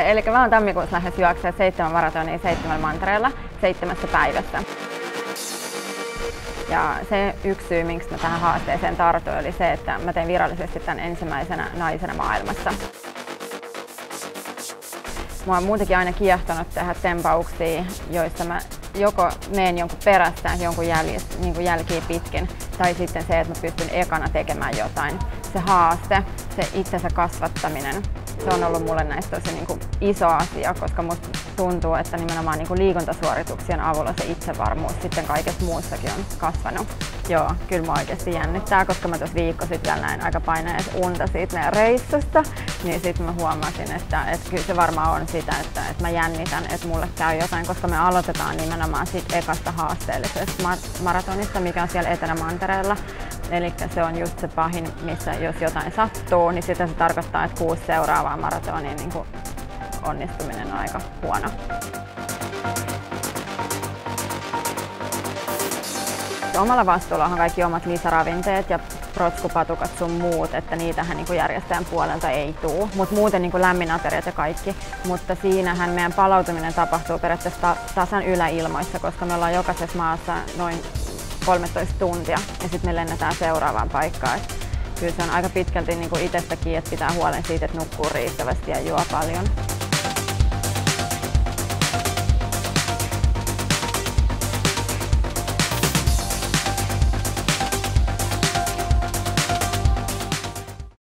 Eli mä oon tammikuussa lähes juoksemaan 7 maratonia 7 mantereella 7 päivässä. Ja se yksi syy, miksi mä tähän haasteeseen tartuin, oli se, että mä tein virallisesti tämän ensimmäisenä naisena maailmassa. Mua on muutenkin aina kiehtonut tehdä tempauksia, joissa mä joko menen jonkun perässä, jonkun jälkiä pitkin, tai sitten se, että mä pystyn ekana tekemään jotain. Se haaste, se itsensä kasvattaminen, se on ollut mulle näistä tosi iso asia, koska musta tuntuu, että nimenomaan liikuntasuorituksien avulla se itsevarmuus sitten kaikessa muussakin on kasvanut. Joo, kyllä mä oikeasti jännittää, koska mä tuossa viikko sitten vielä näin aika paineessa unta siitä meidän reissusta, niin sitten mä huomasin, että kyllä se varmaan on sitä, että mä jännitän, että mulle käy jotain, koska me aloitetaan nimenomaan siitä ekasta haasteellisesta maratonista, mikä on siellä Etelämantereella. Eli se on just se pahin, missä jos jotain sattuu, niin sitä se tarkoittaa, että 6 seuraavaa maratonia onnistuminen on aika huono. Omalla vastuulla on kaikki omat lisäravinteet ja protskupatukat sun muut, että niitähän järjestäjän puolelta ei tule. Mutta muuten lämminateriat ja kaikki. Mutta siinähän meidän palautuminen tapahtuu periaatteessa tasan yläilmoissa, koska me ollaan jokaisessa maassa noin 13 tuntia ja sitten me lennetään seuraavaan paikkaan. Kyllä se on aika pitkälti itsestäkin, että pitää huolen siitä, että nukkuu riittävästi ja juo paljon.